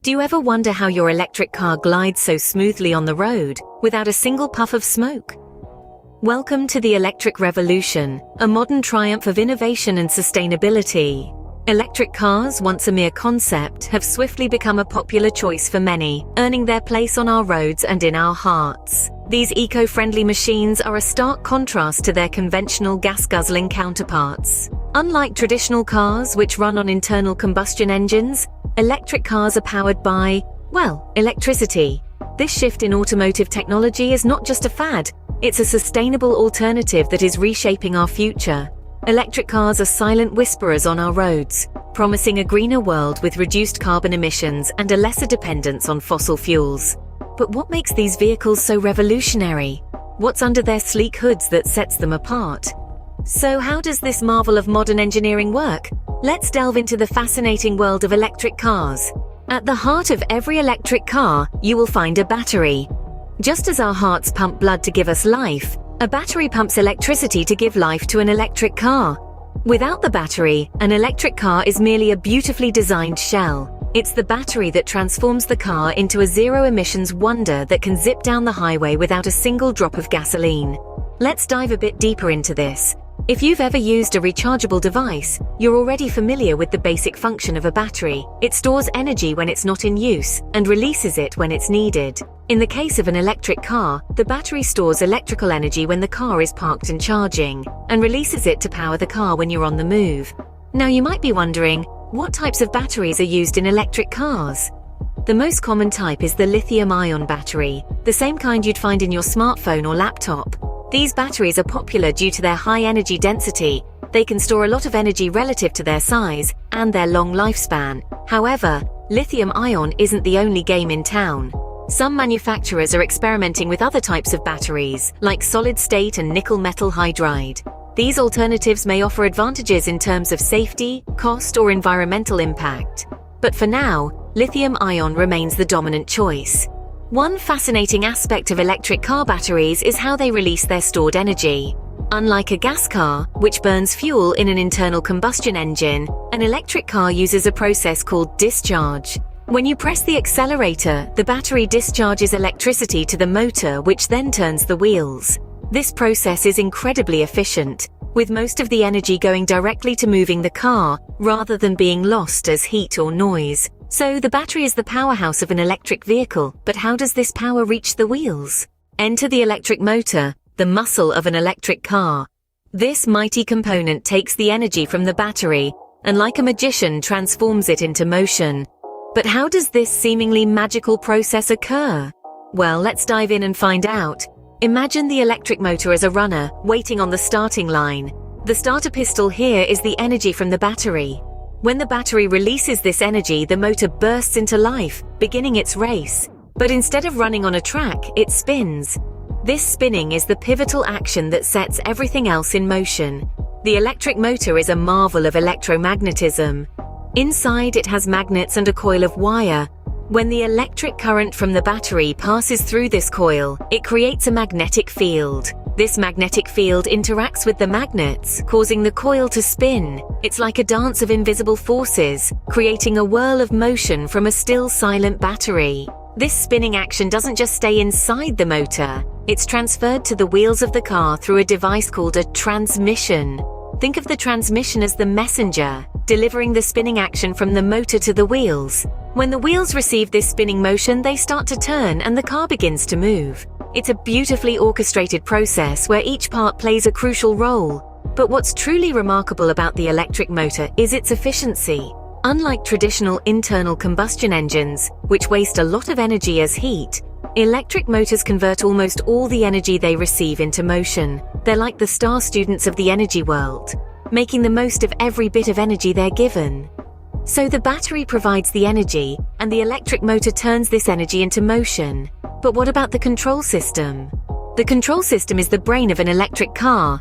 Do you ever wonder how your electric car glides so smoothly on the road, without a single puff of smoke? Welcome to the electric revolution, a modern triumph of innovation and sustainability. Electric cars, once a mere concept, have swiftly become a popular choice for many, earning their place on our roads and in our hearts. These eco-friendly machines are a stark contrast to their conventional gas-guzzling counterparts. Unlike traditional cars, which run on internal combustion engines, electric cars are powered by, well, electricity. This shift in automotive technology is not just a fad, it's a sustainable alternative that is reshaping our future. Electric cars are silent whisperers on our roads, promising a greener world with reduced carbon emissions and a lesser dependence on fossil fuels. But what makes these vehicles so revolutionary? What's under their sleek hoods that sets them apart? So how does this marvel of modern engineering work? Let's delve into the fascinating world of electric cars. At the heart of every electric car, you will find a battery. Just as our hearts pump blood to give us life, a battery pumps electricity to give life to an electric car. Without the battery, an electric car is merely a beautifully designed shell. It's the battery that transforms the car into a zero-emissions wonder that can zip down the highway without a single drop of gasoline. Let's dive a bit deeper into this. If you've ever used a rechargeable device, you're already familiar with the basic function of a battery. It stores energy when it's not in use and releases it when it's needed. In the case of an electric car, the battery stores electrical energy when the car is parked and charging, and releases it to power the car when you're on the move. Now you might be wondering, what types of batteries are used in electric cars? The most common type is the lithium-ion battery, the same kind you'd find in your smartphone or laptop. These batteries are popular due to their high energy density. They can store a lot of energy relative to their size and their long lifespan. However, lithium-ion isn't the only game in town. Some manufacturers are experimenting with other types of batteries, like solid-state and nickel-metal hydride. These alternatives may offer advantages in terms of safety, cost, or environmental impact. But for now, lithium-ion remains the dominant choice. One fascinating aspect of electric car batteries is how they release their stored energy. Unlike a gas car, which burns fuel in an internal combustion engine, an electric car uses a process called discharge. When you press the accelerator, the battery discharges electricity to the motor, which then turns the wheels. This process is incredibly efficient, with most of the energy going directly to moving the car, rather than being lost as heat or noise. So the battery is the powerhouse of an electric vehicle, but how does this power reach the wheels? Enter the electric motor, the muscle of an electric car. This mighty component takes the energy from the battery, and like a magician transforms it into motion. But how does this seemingly magical process occur? Well, let's dive in and find out. Imagine the electric motor as a runner, waiting on the starting line. The starter pistol here is the energy from the battery. When the battery releases this energy, the motor bursts into life, beginning its race. But instead of running on a track, it spins. This spinning is the pivotal action that sets everything else in motion. The electric motor is a marvel of electromagnetism. Inside, it has magnets and a coil of wire. When the electric current from the battery passes through this coil, it creates a magnetic field. This magnetic field interacts with the magnets, causing the coil to spin. It's like a dance of invisible forces, creating a whirl of motion from a still silent battery. This spinning action doesn't just stay inside the motor, it's transferred to the wheels of the car through a device called a transmission. Think of the transmission as the messenger, delivering the spinning action from the motor to the wheels. When the wheels receive this spinning motion, they start to turn and the car begins to move. It's a beautifully orchestrated process where each part plays a crucial role. But what's truly remarkable about the electric motor is its efficiency. Unlike traditional internal combustion engines, which waste a lot of energy as heat, electric motors convert almost all the energy they receive into motion. They're like the star students of the energy world, making the most of every bit of energy they're given. So the battery provides the energy, and the electric motor turns this energy into motion. But what about the control system? The control system is the brain of an electric car.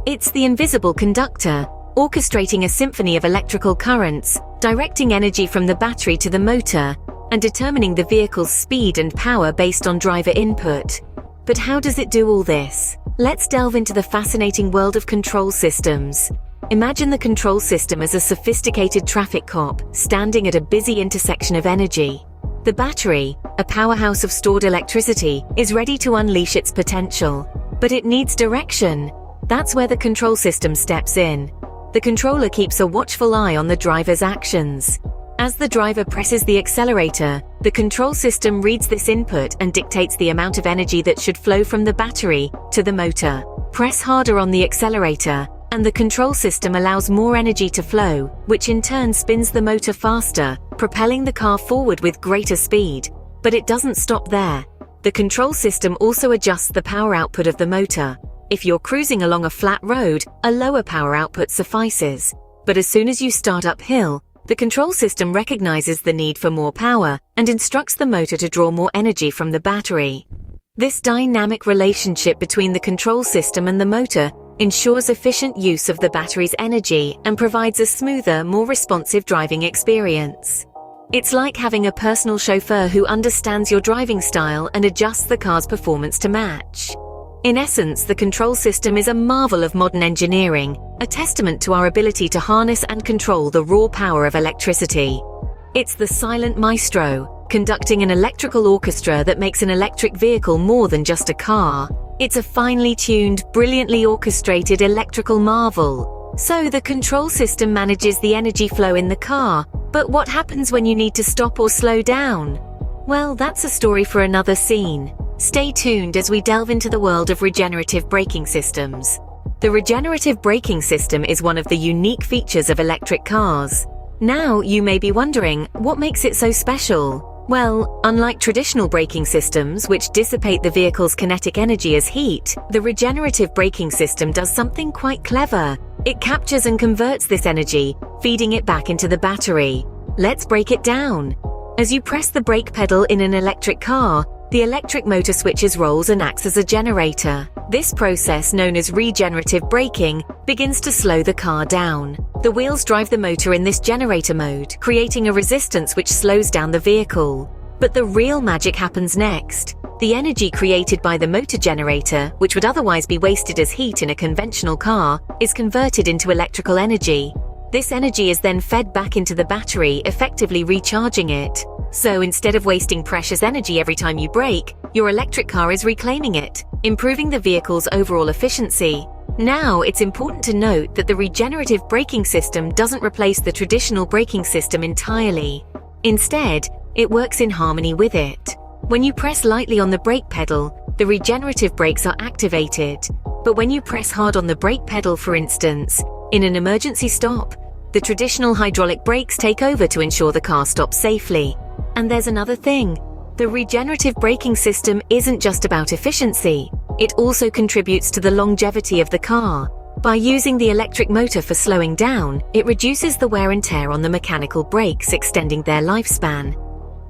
It's the invisible conductor, orchestrating a symphony of electrical currents, directing energy from the battery to the motor, and determining the vehicle's speed and power based on driver input. But how does it do all this? Let's delve into the fascinating world of control systems. Imagine the control system as a sophisticated traffic cop standing at a busy intersection of energy. The battery, a powerhouse of stored electricity, is ready to unleash its potential. But it needs direction. That's where the control system steps in. The controller keeps a watchful eye on the driver's actions. As the driver presses the accelerator, the control system reads this input and dictates the amount of energy that should flow from the battery to the motor. Press harder on the accelerator, and the control system allows more energy to flow, which in turn spins the motor faster, propelling the car forward with greater speed. But it doesn't stop there. The control system also adjusts the power output of the motor. If you're cruising along a flat road, a lower power output suffices. But as soon as you start uphill, the control system recognizes the need for more power and instructs the motor to draw more energy from the battery. This dynamic relationship between the control system and the motor ensures efficient use of the battery's energy and provides a smoother, more responsive driving experience. It's like having a personal chauffeur who understands your driving style and adjusts the car's performance to match. In essence, the control system is a marvel of modern engineering, a testament to our ability to harness and control the raw power of electricity. It's the silent maestro, conducting an electrical orchestra that makes an electric vehicle more than just a car. It's a finely tuned, brilliantly orchestrated electrical marvel. So the control system manages the energy flow in the car, but what happens when you need to stop or slow down? Well, that's a story for another scene. Stay tuned as we delve into the world of regenerative braking systems. The regenerative braking system is one of the unique features of electric cars. Now, you may be wondering, what makes it so special? Well, unlike traditional braking systems, which dissipate the vehicle's kinetic energy as heat, the regenerative braking system does something quite clever. It captures and converts this energy, feeding it back into the battery. Let's break it down. As you press the brake pedal in an electric car, the electric motor switches roles and acts as a generator. This process, known as regenerative braking, begins to slow the car down. The wheels drive the motor in this generator mode, creating a resistance which slows down the vehicle. But the real magic happens next. The energy created by the motor generator, which would otherwise be wasted as heat in a conventional car, is converted into electrical energy. This energy is then fed back into the battery, effectively recharging it. So instead of wasting precious energy every time you brake, your electric car is reclaiming it, improving the vehicle's overall efficiency. Now, it's important to note that the regenerative braking system doesn't replace the traditional braking system entirely. Instead, it works in harmony with it. When you press lightly on the brake pedal, the regenerative brakes are activated. But when you press hard on the brake pedal, for instance, in an emergency stop, the traditional hydraulic brakes take over to ensure the car stops safely. And there's another thing. The regenerative braking system isn't just about efficiency. It also contributes to the longevity of the car. By using the electric motor for slowing down, it reduces the wear and tear on the mechanical brakes, extending their lifespan.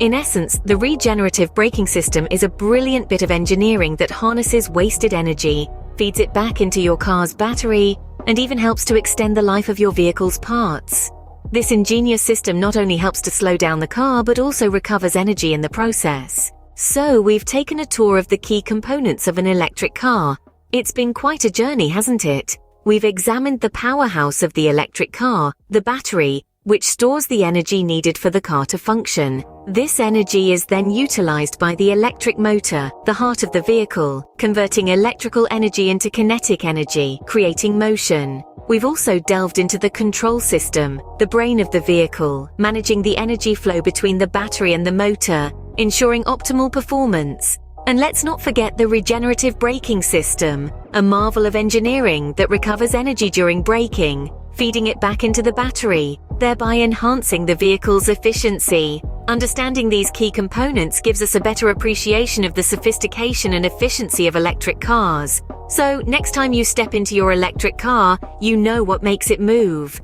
In essence, the regenerative braking system is a brilliant bit of engineering that harnesses wasted energy, feeds it back into your car's battery, and even helps to extend the life of your vehicle's parts. This ingenious system not only helps to slow down the car, but also recovers energy in the process. So we've taken a tour of the key components of an electric car. It's been quite a journey, hasn't it? We've examined the powerhouse of the electric car, the battery, which stores the energy needed for the car to function. This energy is then utilized by the electric motor, the heart of the vehicle, converting electrical energy into kinetic energy, creating motion. We've also delved into the control system, the brain of the vehicle, managing the energy flow between the battery and the motor, ensuring optimal performance. And let's not forget the regenerative braking system, a marvel of engineering that recovers energy during braking, feeding it back into the battery, thereby enhancing the vehicle's efficiency. Understanding these key components gives us a better appreciation of the sophistication and efficiency of electric cars. So, next time you step into your electric car, you know what makes it move.